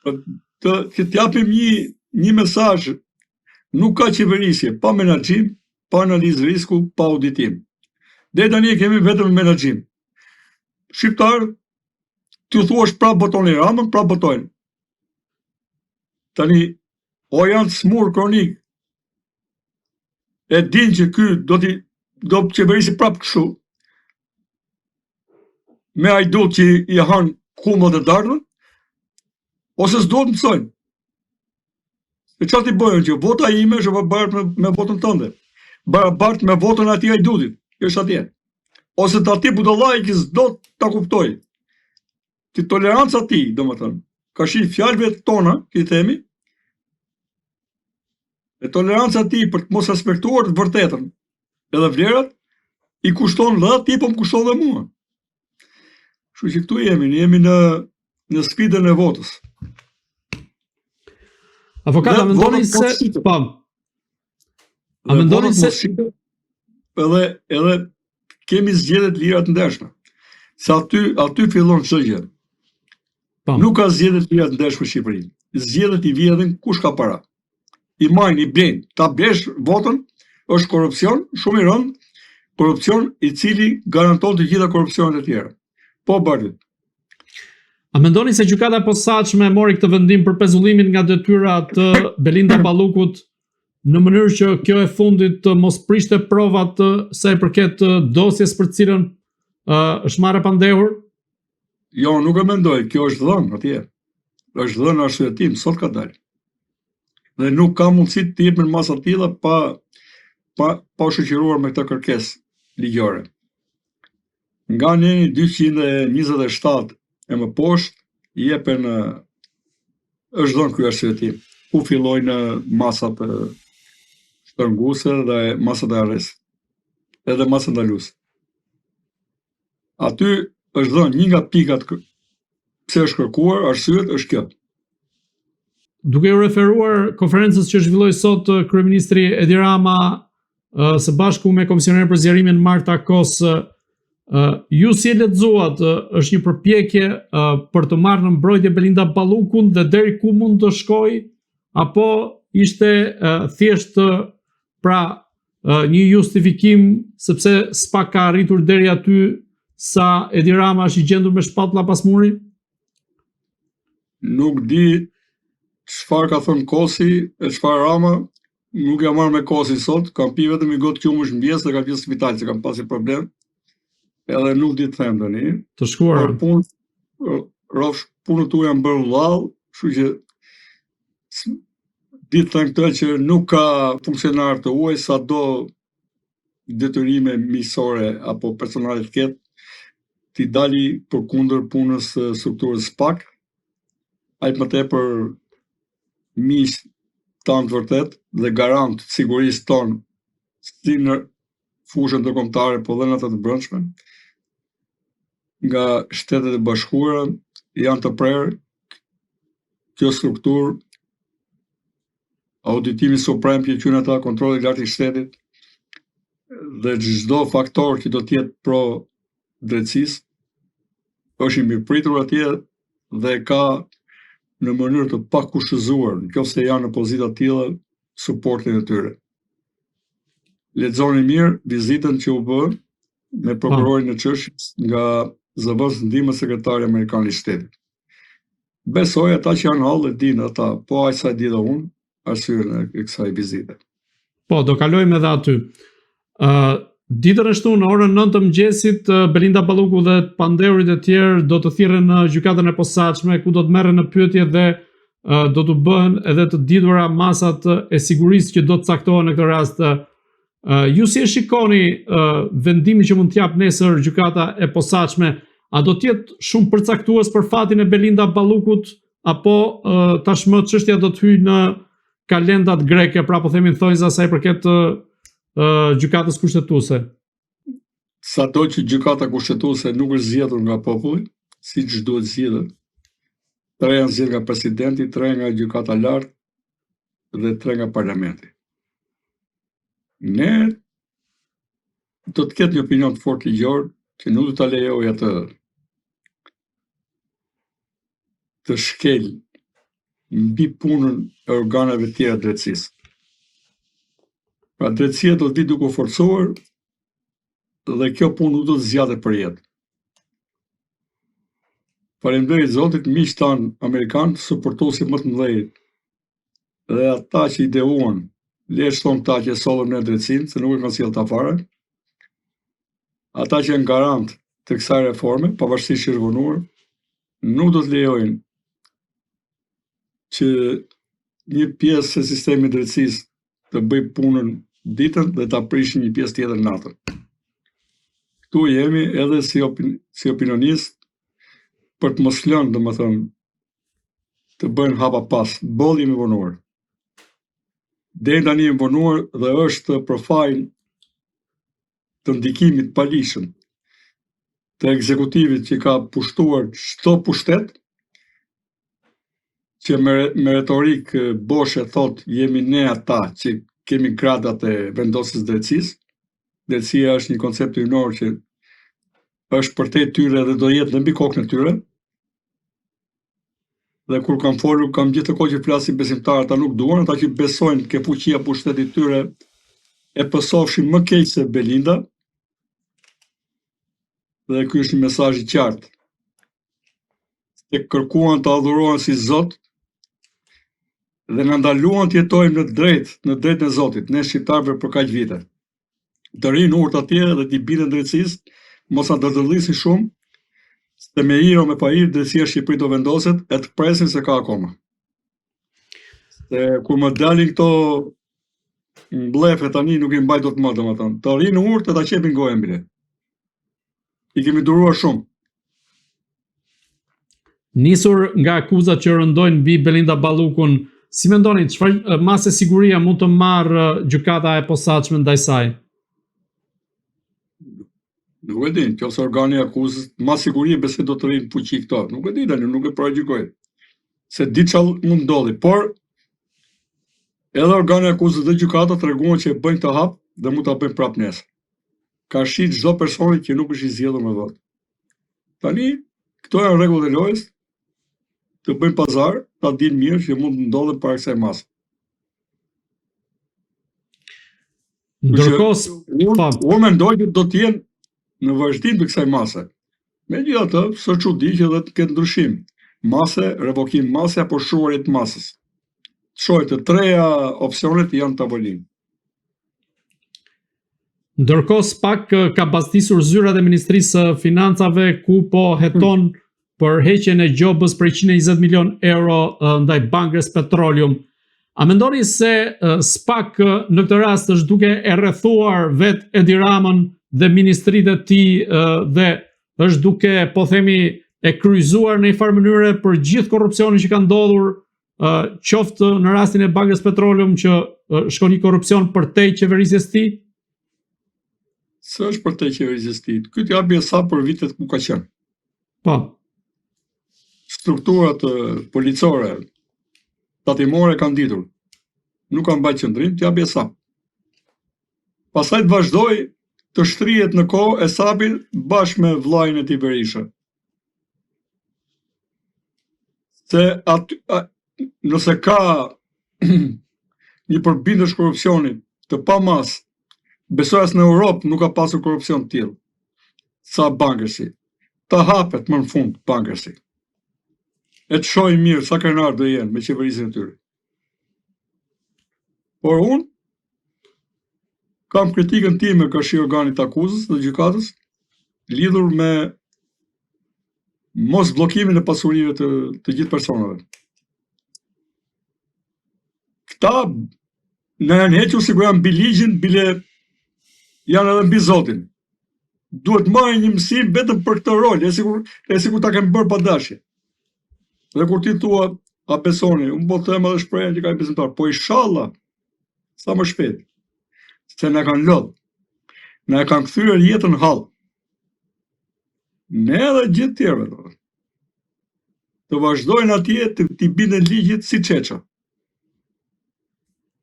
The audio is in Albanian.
Të t'japim një mesazh, nuk ka qeverisje pa menaxhim, pa analizë risku, pa auditim. Deri tani kemi vetëm menaxhim. Shqiptar, t'u thuash prap botonin Ramën, prap botojnë. Tani, o janë smur kronik, e din që ky do qeverisi prap kështu, me ajdut që i hanë kumët e dardhën, ose s'do të mësojnë. E çfarë t'i bëjnë që vota ime është barabartë me votën tënde, barabartë me votën atij ajdutit, që është atje. Ose të ati budallaj që s'do ta kuptoj. Që toleranca ti, domethënë, ka shi fjalëve tona, që i themi, e toleranca ti për të mos respektuar të vërtetën edhe vlerat, i kushton dhe ti, po më kushton dhe mua. Kështu që këtu jemi në sfidën e votës. Avokat, a mendoni se pam. A mendoni se edhe kemi zgjedhje të lira të ndershme. Se aty fillon çdo gjë. Nuk ka zgjedhje të lira të ndershme në Shqipëri. Zgjedhjet i vjedhin kush ka para. I majnë, i blejnë. Ta blesh votën është korrupsion, shumë i rënd, korrupsion i cili garanton të gjitha korrupsionet e tjera. Po bardhë. A mendoni se gjykata e posaçme mori këtë vendim për pezullimin nga detyra të Belinda Ballukut në mënyrë që kjo e fundit të mos prishte provat sa i përket dosjes për të cilën është marrë pa ndehur? Jo, nuk e mendoj, kjo është dhënë atje. Është dhënë arsyetim, sot ka dalë. Dhe nuk ka mundësi të jepen masa të tilla pa shoqëruar me këtë kërkesë ligjore. Nga neni 227 e më poshtë, jepen është dhënë ky arsyetim. Ku fillojnë masat shtrënguese dhe masat e arrestit. Edhe masat ndaluese. Aty është dhënë një nga pikat pse është kërkuar, arsyet është kjo. Duke u referuar konferencës që zhvilloi sot kryeministri Edi Rama së bashku me komisioner për zgjerimin Marta Kos, ju si e lexuat, është një përpjekje për të marrë në mbrojtje Belinda Ballukun dhe deri ku mund të shkojë, apo ishte thjesht një justifikim sepse s'pa ka arritur deri aty sa Edi Rama është i gjendur me shpatulla pas murit? Nuk di çfarë ka thënë Kosi e çfarë Rama, nuk jam marrë me Kosi sot, kam pi vetëm i gotë qumësh në bjesë dhe kam qenë në spital se kam pasi problem. Edhe nuk di të them tani. Të shkuar. Punët tu janë bërë vllall, kështu që di të them këtë që nuk ka funksionar të huaj sa do detyrime miqësore apo personale të ketë, ti dali përkundër punës strukturës SPAK, aq më tepër miq tanë të vërtet dhe garant të sigurisë tonë si në fushën ndërkombëtare, po dhe në ato të brendshme, nga Shtetet e Bashkuara janë të prerë kjo strukturë, auditimi suprem që quhen ata, kontrolli i lartë i shtetit, dhe çdo faktor që do të jetë pro drejtësisë është i mirëpritur atje dhe ka në mënyrë të pakushëzuar, nëse janë në pozita të tilla, suportin e tyre. Lexoni mirë vizitën që u bë me prokurorin e çështjes nga zëvendës ndihmës sekretari amerikan i shtetit. Besoj ata që janë hall e dinë ata, po aq sa di dhe unë, arsyen e kësaj vizite. Po, do kalojmë edhe aty. Ditën e shtunë, në orën 9 të mëngjesit, Belinda Balluku dhe pandehurit e tjerë do të thirren në gjykatën e posaçme, ku do të merren në pyetje dhe do të bëhen edhe të ditura masat e sigurisë që do të caktohen në këtë rast. Ju si e shikoni vendimin që mund të jap nesër gjykata e posaçme? A do të jetë shumë përcaktues për fatin e Belinda Ballukut, apo tashmë çështja do të hyjë në kalendat greke, pra po themi thonjza sa i përket gjykatës kushtetuese? Sado që gjykata kushtetuese nuk është zgjedhur nga populli, siç duhet zgjedhur. 3 janë zgjedhur nga presidenti, 3 nga gjykata lartë dhe 3 nga parlamenti. Ne do të ketë një opinion të fortë ligjor që nuk do ta lejoj atë të shkel mbi punën e organeve tjera drejtësisë. Pra drejtësia do të vi duke u forcuar dhe kjo punë nuk do të zgjatet për jetë. Faleminderit Zotit, miq tan amerikanë, suportuesi më të mëdhenj dhe ata që ideuan, le të thonë ta që sollën në drejtësinë, se nuk e kanë sjellë ta fare. Ata që janë garant të kësaj reforme, pavarësisht që rvonuar, nuk do të lejojnë që një pjesë e sistemit drejtësisë të bëj punën ditën dhe ta prishë një pjesë tjetër natën. Këtu jemi edhe si opinionist për të mos lënë, domethënë, të bëjnë hapa pas, boll jemi vonuar. Deri tani jemi vonuar dhe është profil të ndikimit palishëm të ekzekutivit që ka pushtuar çdo pushtet, që me retorik boshe thot jemi ne ata që kemi gradat e vendosjes drejtësisë. Drejtësia është një koncept hyjnor që është për te tyre dhe do jetë në mbi kokën e tyre. Dhe kur kam folur, kam gjithë të kohë që flasin besimtarë, ata nuk duan, ata që besojnë ke fuqia pushtetit tyre e pësofshin më keq se Belinda. Dhe ky është një mesazh i qartë. Se kërkuan të adhurohen si Zot dhe na ndaluan të jetojmë në drejt e Zotit, ne shqiptarëve për kaq vite. Të rinë urt atje dhe t'i bindën drejtësisë, mos na dërdëllisin shumë, se me hir o me pa hir drejtësia e Shqipërisë do vendoset e të presin se ka akoma. Se kur më dalin këto mblefe tani nuk i mbaj dot më, domethënë. Të rinë urt e ta qepin gojën bile. I kemi duruar shumë. Nisur nga akuzat që rëndojnë mbi Belinda Ballukun, si mendoni çfarë masë siguria mund të marrë gjykata e posaçme ndaj saj? Nuk e din, kjo se organi akuzës, ma siguri besoj do të rinë fuqi këto. Nuk e di tani, nuk e paragjykoj. Se di çfarë mund ndodhi, por edhe organi akuzës dhe gjykata treguan që e bëjnë të hap dhe mund ta bëjnë prapë nesër. Ka shit çdo personi që nuk është i zgjedhur me votë. Tani, këto janë rregullat e lojës, të bëjnë pazar, ta dinë mirë që mund të ndodhen para kësaj mase. Ndërkohë, unë mendoj që do të jenë në vazhdim të kësaj mase. Megjithatë, s'është çudi që do të ketë ndryshim. Mase, revokim mase apo shuarit masës. Shohë të treja opsionet janë tavolinë. Ndërkohë SPAK ka baztisur zyrat e Ministrisë së Financave ku po heton për heqjen e gjobës për 120 milion euro ndaj Bankës Petroleum. A mendoni se SPAK në këtë rast është duke e rrethuar vet Edi Ramën dhe ministritë e tij dhe është duke, po themi, e kryqëzuar në një farë mënyrë për gjithë korrupsionin që ka ndodhur, qoftë në rastin e Bankës Petroleum që shkon një korrupsion përtej qeverisjes tij? Së është përtej qeverisjes tij. Ky t'i japi sa për vitet ku ka qenë. Po. Strukturat policore, tatimore kanë ditur. Nuk kanë mbajtur qendrim, t'i japi sa. Pastaj të vazhdoi të shtrihet në kohë e sapin bashkë me vllajën e tij Berisha. Se nëse ka një përbindësh korrupsioni të pamas, besoj as në Europë nuk ka pasur korrupsion të tillë. Sa Bankersi. Ta hapet më në fund Bankersi. E të shohim mirë sa krenar do jenë me qeverisjen e tyre. Por unë kam kritikën time ka shi organit akuzës dhe gjykatës lidhur me mos bllokimin e pasurive të gjithë personave. Këta në janë hequr sikur janë mbi ligjin, bile janë edhe mbi Zotin. Duhet marrë një mësim vetëm për këtë rol, e sikur ta kemë bërë pa dashje. Dhe kur ti thua, a besoni, unë po them edhe shprehjen që ka i besimtar, po inshallah, sa më shpejt, se na kanë lodhur, na e kanë kthyer jetën në hall. Ne edhe gjithë tjerëve, të vazhdojnë atje të bindën ligjit si Çeça.